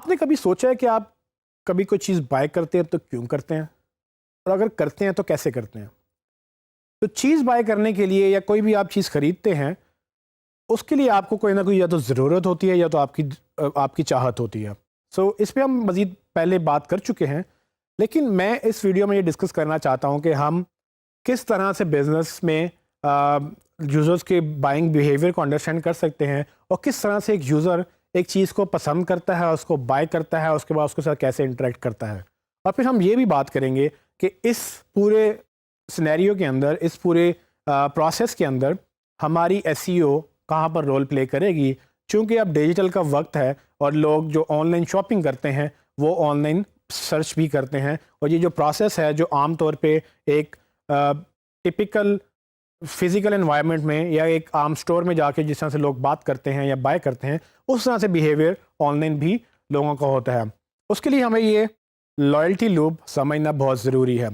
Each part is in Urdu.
آپ نے کبھی سوچا ہے کہ آپ کبھی کوئی چیز بائی کرتے ہیں تو کیوں کرتے ہیں، اور اگر کرتے ہیں تو کیسے کرتے ہیں؟ تو چیز بائی کرنے کے لیے یا کوئی بھی آپ چیز خریدتے ہیں، اس کے لیے آپ کو کوئی نہ کوئی یا تو ضرورت ہوتی ہے یا تو آپ کی چاہت ہوتی ہے. سو اس پہ ہم مزید پہلے بات کر چکے ہیں، لیکن میں اس ویڈیو میں یہ ڈسکس کرنا چاہتا ہوں کہ ہم کس طرح سے بزنس میں یوزرز کے بائنگ بیہیویئر کو انڈرسٹینڈ کر سکتے ہیں، اور کس طرح سے ایک یوزر ایک چیز کو پسند کرتا ہے، اس کو بائی کرتا ہے، اس کے بعد اس کے ساتھ کیسے انٹریکٹ کرتا ہے. اور پھر ہم یہ بھی بات کریں گے کہ اس پورے سینیریو کے اندر، اس پورے پروسیس کے اندر ہماری SEO کہاں پر رول پلے کرے گی، چونکہ اب ڈیجیٹل کا وقت ہے اور لوگ جو آن لائن شاپنگ کرتے ہیں وہ آن لائن سرچ بھی کرتے ہیں، اور یہ جو پروسیس ہے جو عام طور پہ ایک ٹپیکل فزیکل انوائرمنٹ میں یا ایک عام سٹور میں جا کے جس طرح سے لوگ بات کرتے ہیں یا بائی کرتے ہیں، اس طرح سے بیہیویئر آن لائن بھی لوگوں کا ہوتا ہے. اس کے لیے ہمیں یہ لائلٹی لوپ سمجھنا بہت ضروری ہے.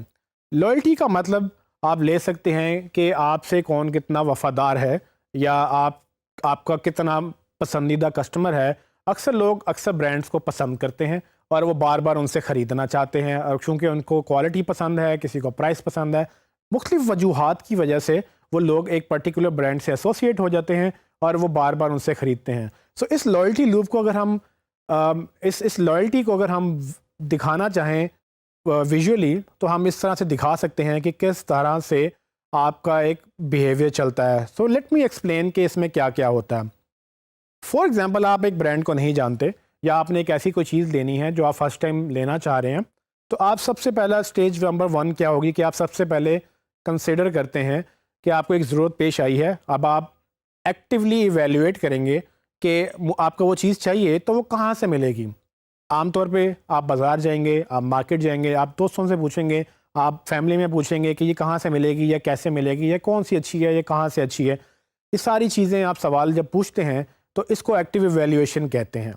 لائلٹی کا مطلب آپ لے سکتے ہیں کہ آپ سے کون کتنا وفادار ہے، یا آپ کا کتنا پسندیدہ کسٹمر ہے. اکثر لوگ برانڈز کو پسند کرتے ہیں اور وہ بار بار ان سے خریدنا چاہتے ہیں، اور چونکہ ان کو کوالٹی پسند ہے، کسی کو پرائس پسند ہے، مختلف وجوہات کی وجہ سے وہ لوگ ایک پرٹیکولر برانڈ سے ایسوسیٹ ہو جاتے ہیں اور وہ بار بار ان سے خریدتے ہیں. سو اس لائلٹی لوپ کو اگر ہم اس لائلٹی کو اگر ہم دکھانا چاہیں ویژولی، تو ہم اس طرح سے دکھا سکتے ہیں کہ کس طرح سے آپ کا ایک بیہیویئر چلتا ہے. سو لیٹ می ایکسپلین کہ اس میں کیا کیا ہوتا ہے. فار ایگزامپل، آپ ایک برانڈ کو نہیں جانتے، یا آپ نے ایک ایسی کوئی چیز لینی ہے جو آپ فرسٹ ٹائم لینا چاہ رہے ہیں، تو آپ سب سے پہلا اسٹیج نمبر 1 کیا ہوگی کہ آپ سب سے پہلے کنسیڈر کرتے ہیں کہ آپ کو ایک ضرورت پیش آئی ہے. اب آپ ایکٹیولی ایویلیویٹ کریں گے کہ آپ کو وہ چیز چاہیے تو وہ کہاں سے ملے گی. عام طور پہ آپ بازار جائیں گے، آپ مارکیٹ جائیں گے، آپ دوستوں سے پوچھیں گے، آپ فیملی میں پوچھیں گے کہ یہ کہاں سے ملے گی، یا کیسے ملے گی، یا کون سی اچھی ہے، یا کہاں سے اچھی ہے. یہ ساری چیزیں آپ سوال جب پوچھتے ہیں تو اس کو ایکٹیو ایویلیویشن کہتے ہیں.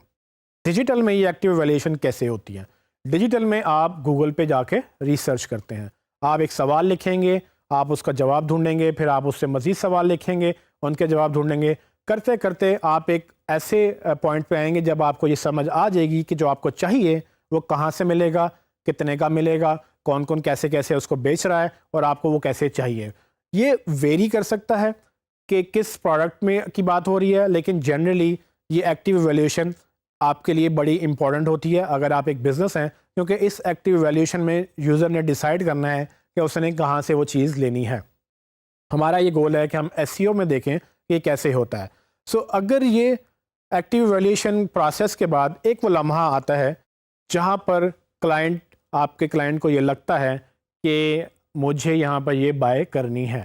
ڈیجیٹل میں یہ ایکٹیو ایویلیویشن کیسے ہوتی ہے؟ ڈیجیٹل میں آپ گوگل پہ جا کے ریسرچ کرتے ہیں. آپ ایک سوال لکھیں گے، آپ اس کا جواب ڈھونڈیں گے، پھر آپ اس سے مزید سوال لکھیں گے، ان کے جواب ڈھونڈیں گے. کرتے کرتے آپ ایک ایسے پوائنٹ پہ آئیں گے جب آپ کو یہ سمجھ آ جائے گی کہ جو آپ کو چاہیے وہ کہاں سے ملے گا، کتنے کا ملے گا، کون کون کیسے کیسے اس کو بیچ رہا ہے، اور آپ کو وہ کیسے چاہیے. یہ ویری کر سکتا ہے کہ کس پروڈکٹ میں کی بات ہو رہی ہے، لیکن جنرلی یہ ایکٹیو ایویلیویشن آپ کے لیے بڑی امپورٹنٹ ہوتی ہے اگر آپ ایک بزنس ہیں، کیونکہ اس ایکٹیو ایویلیویشن میں یوزر نے ڈیسائیڈ کرنا ہے کہ اس نے کہاں سے وہ چیز لینی ہے. ہمارا یہ گول ہے کہ ہم SEO میں دیکھیں کہ یہ کیسے ہوتا ہے. سو اگر یہ ایکٹیو ایویلیویشن پروسیس کے بعد ایک وہ لمحہ آتا ہے جہاں پر آپ کے کلائنٹ کو یہ لگتا ہے کہ مجھے یہاں پر یہ بائی کرنی ہے،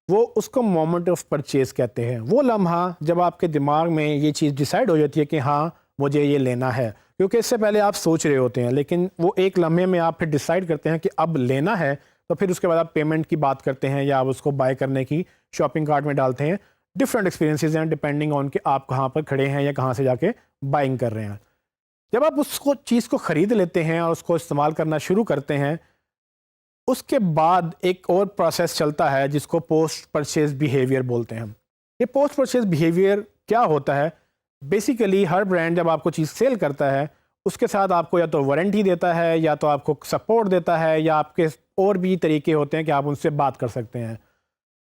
وہ اس کو مومنٹ آف پرچیز کہتے ہیں. وہ لمحہ جب آپ کے دماغ میں یہ چیز ڈیسائیڈ ہو جاتی ہے کہ ہاں مجھے یہ لینا ہے، کیونکہ اس سے پہلے آپ سوچ رہے ہوتے ہیں، لیکن وہ ایک لمحے میں آپ پھر ڈیسائیڈ کرتے ہیں کہ اب لینا ہے، تو پھر اس کے بعد آپ پیمنٹ کی بات کرتے ہیں یا آپ اس کو بائی کرنے کی شاپنگ کارٹ میں ڈالتے ہیں. ڈفرینٹ ایکسپیرینسز ہیں ڈپینڈنگ آن کہ آپ کہاں پر کھڑے ہیں یا کہاں سے جا کے بائنگ کر رہے ہیں. جب آپ اس چیز کو خرید لیتے ہیں اور اس کو استعمال کرنا شروع کرتے ہیں، اس کے بعد ایک اور پروسیس چلتا ہے جس کو پوسٹ پرچیز بیہیویئر بولتے ہیں. یہ پوسٹ پرچیز بیہیویئر کیا ہوتا ہے؟ بیسیکلی ہر برانڈ جب آپ کو چیز سیل کرتا ہے، اس کے ساتھ آپ کو یا تو وارنٹی دیتا ہے، یا تو آپ کو سپورٹ دیتا ہے، یا آپ کے اور بھی طریقے ہوتے ہیں کہ آپ ان سے بات کر سکتے ہیں.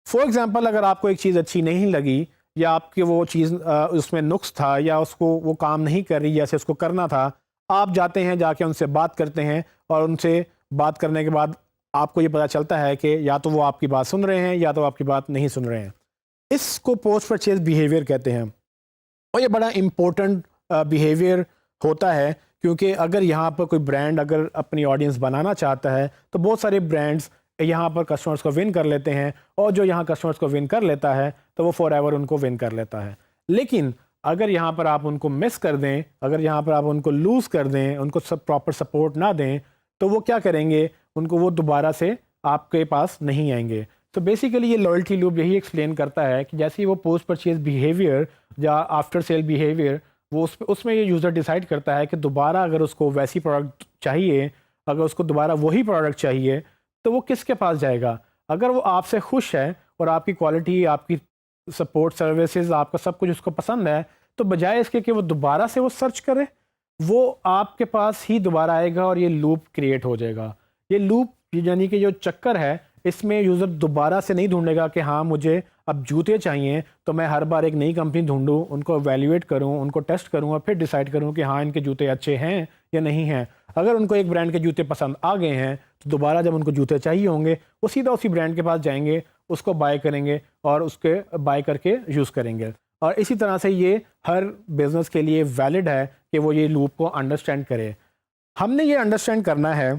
فار ایگزامپل، اگر آپ کو ایک چیز اچھی نہیں لگی، یا آپ کی وہ چیز اس میں نقص تھا، یا اس کو وہ کام نہیں کر رہی جیسے اس کو کرنا تھا، آپ جاتے ہیں، جا کے ان سے بات کرتے ہیں، اور ان سے بات کرنے کے بعد آپ کو یہ پتہ چلتا ہے کہ یا تو وہ آپ کی بات سن رہے ہیں یا تو آپ کی بات نہیں سن رہے ہیں. اس کو پوسٹ پرچیز بیہیویئر کہتے ہیں. اور یہ بڑا امپورٹنٹ بیہیویئر ہوتا ہے، کیونکہ اگر یہاں پر کوئی برانڈ اگر اپنی آڈینس بنانا چاہتا ہے تو بہت سارے برانڈز یہاں پر کسٹمرز کو ون کر لیتے ہیں، اور جو یہاں کسٹمرز کو ون کر لیتا ہے تو وہ فار ایور ان کو ون کر لیتا ہے. لیکن اگر یہاں پر آپ ان کو مس کر دیں، اگر یہاں پر آپ ان کو لوز کر دیں، ان کو پراپر سپورٹ نہ دیں، تو وہ کیا کریں گے؟ ان کو وہ دوبارہ سے آپ کے پاس نہیں آئیں گے. تو بیسیکلی یہ لائلٹی لوپ یہی ایکسپلین کرتا ہے کہ جیسے ہی وہ پوسٹ پرچیز بیہیویئر یا آفٹر سیل بیہیویئر، وہ اس میں یہ یوزر ڈیسائیڈ کرتا ہے کہ دوبارہ اگر اس کو ویسی پروڈکٹ چاہیے، اگر اس کو دوبارہ وہی پروڈکٹ چاہیے، تو وہ کس کے پاس جائے گا؟ اگر وہ آپ سے خوش ہے اور آپ کی کوالٹی، آپ کی سپورٹ سروسز، آپ کا سب کچھ اس کو پسند ہے، تو بجائے اس کے کہ وہ دوبارہ سے وہ سرچ کرے، وہ آپ کے پاس ہی دوبارہ آئے گا اور یہ لوپ کریٹ ہو جائے گا. یہ لوپ یعنی کہ جو چکر ہے اس میں یوزر دوبارہ سے نہیں ڈھونڈے گا کہ ہاں مجھے اب جوتے چاہیے تو میں ہر بار ایک نئی کمپنی ڈھونڈوں, ان کو ایویلیویٹ کروں, ان کو ٹیسٹ کروں اور پھر ڈیسائیڈ کروں کہ ہاں ان کے جوتے اچھے ہیں یا نہیں ہیں. اگر ان کو ایک برانڈ کے جوتے پسند آ گئے ہیں تو دوبارہ جب ان کو جوتے چاہیے ہوں گے وہ سیدھا اسی برانڈ کے پاس جائیں گے, اس کو بائی کریں گے اور اس کے بائی کر کے یوز کریں گے. اور اسی طرح سے یہ ہر بزنس کے لیے ویلڈ ہے کہ وہ یہ لوپ کو انڈرسٹینڈ کرے. ہم نے یہ انڈرسٹینڈ کرنا ہے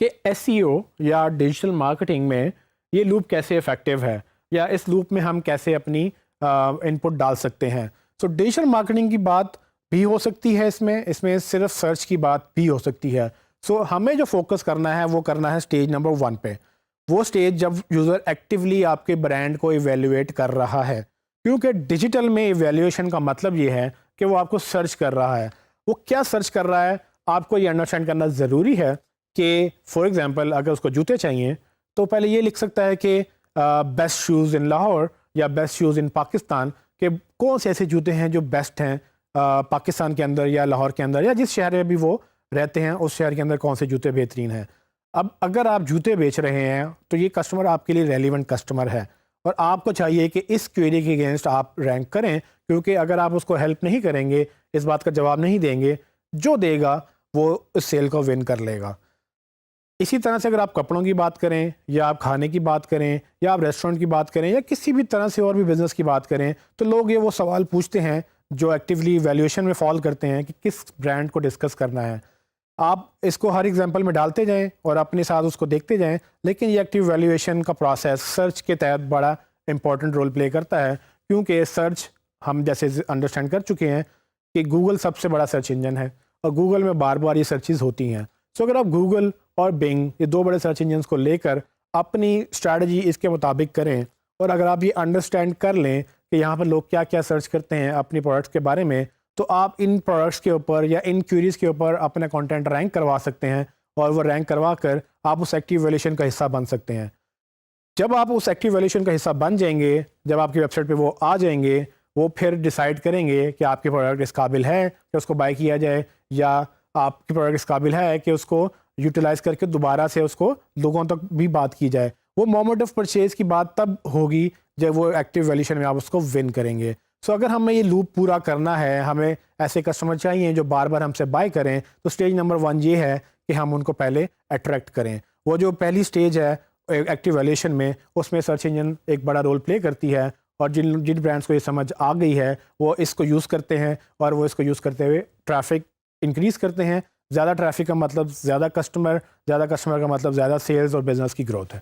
کہ ایس ای او یا ڈیجیٹل مارکیٹنگ میں یہ لوپ کیسے افیکٹو ہے یا اس لوپ میں ہم کیسے اپنی ان پٹ ڈال سکتے ہیں. سو ڈیجیٹل مارکیٹنگ کی بات بھی ہو سکتی ہے, اس میں صرف سرچ کی بات بھی ہو سکتی ہے. سو ہمیں جو فوکس کرنا ہے وہ کرنا ہے اسٹیج نمبر 1 پہ. وہ اسٹیج جب یوزر ایکٹیولی آپ کے برانڈ کو ایویلیویٹ کر رہا ہے, کیونکہ ڈیجیٹل میں ایویلیویشن کا مطلب یہ ہے کہ وہ آپ کو سرچ کر رہا ہے. وہ کیا سرچ کر رہا ہے آپ کو یہ انڈرسٹینڈ کرنا ضروری ہے کہ فار ایگزامپل اگر اس کو جوتے چاہیے تو پہلے یہ لکھ سکتا ہے کہ بیسٹ شوز ان لاہور یا بیسٹ شوز ان پاکستان, کہ کون سے ایسے جوتے ہیں جو بیسٹ ہیں پاکستان کے اندر یا لاہور کے اندر یا جس شہر میں بھی وہ رہتے ہیں اس شہر کے اندر کون سے جوتے بہترین ہیں. اب اگر آپ جوتے بیچ رہے ہیں تو یہ کسٹمر آپ کے لیے ریلیونٹ کسٹمر ہے اور آپ کو چاہیے کہ اس کوئری کے اگینسٹ آپ رینک کریں, کیونکہ اگر آپ اس کو ہیلپ نہیں کریں گے, اس بات کا جواب نہیں دیں گے, جو دے گا وہ اس سیل کو ون کر لے گا. اسی طرح سے اگر آپ کپڑوں کی بات کریں یا آپ کھانے کی بات کریں یا آپ ریسٹورنٹ کی بات کریں یا کسی بھی طرح سے اور بھی بزنس کی بات کریں تو لوگ یہ وہ سوال پوچھتے ہیں جو ایکٹیولی ویلیویشن میں فال کرتے ہیں کہ کس برانڈ کو ڈسکس کرنا ہے. آپ اس کو ہر ایگزامپل میں ڈالتے جائیں اور اپنے ساتھ اس کو دیکھتے جائیں, لیکن یہ ایکٹیو ویلیویشن کا پروسیس سرچ کے تحت بڑا امپورٹنٹ رول پلے کرتا ہے, کیونکہ سرچ ہم جیسے انڈرسٹینڈ کر چکے ہیں کہ گوگل سب سے بڑا سرچ انجن ہے اور گوگل میں بار بار یہ سرچز ہوتی ہیں. سو اگر آپ گوگل اور بنگ یہ 2 بڑے سرچ انجنس کو لے کر اپنی اسٹریٹجی اس کے مطابق کریں اور اگر آپ یہ انڈرسٹینڈ کر لیں کہ یہاں پر لوگ کیا کیا سرچ کرتے ہیں اپنی پروڈکٹس کے بارے میں, تو آپ ان پروڈکٹس کے اوپر یا ان کیوریز کے اوپر اپنا کنٹینٹ رینک کروا سکتے ہیں اور وہ رینک کروا کر آپ اس ایکٹیو ویلیویشن کا حصہ بن سکتے ہیں. جب آپ اس ایکٹیو ویلیویشن کا حصہ بن جائیں گے, جب آپ کی ویب سائٹ پہ وہ آ جائیں گے, وہ پھر ڈیسائیڈ کریں گے کہ آپ کے پروڈکٹ اس قابل ہے کہ اس کو بائی کیا جائے یا آپ کی پروڈکٹ اس قابل ہے کہ اس کو یوٹیلائز کر کے دوبارہ سے اس کو لوگوں تک بھی بات کی جائے. وہ مومنٹ آف پرچیز کی بات تب ہوگی جب وہ ایکٹیو ویلیویشن میں آپ اس کو ون کریں گے. سو اگر ہمیں یہ لوپ پورا کرنا ہے, ہمیں ایسے کسٹمر چاہیے جو بار بار ہم سے بائی کریں, تو اسٹیج نمبر 1 یہ ہے کہ ہم ان کو پہلے اٹریکٹ کریں. وہ جو پہلی اسٹیج ہے ایکٹیو ویلیویشن میں, اس میں سرچ انجن ایک بڑا رول پلے کرتی ہے اور جن برانڈس کو یہ سمجھ آ گئی ہے وہ اس کو یوز کرتے ہیں اور وہ اس کو یوز کرتے ہوئے ٹریفک انکریز کرتے ہیں. زیادہ ٹریفک کا مطلب زیادہ کسٹمر کا مطلب زیادہ سیلز اور بزنس کی گروتھ ہے.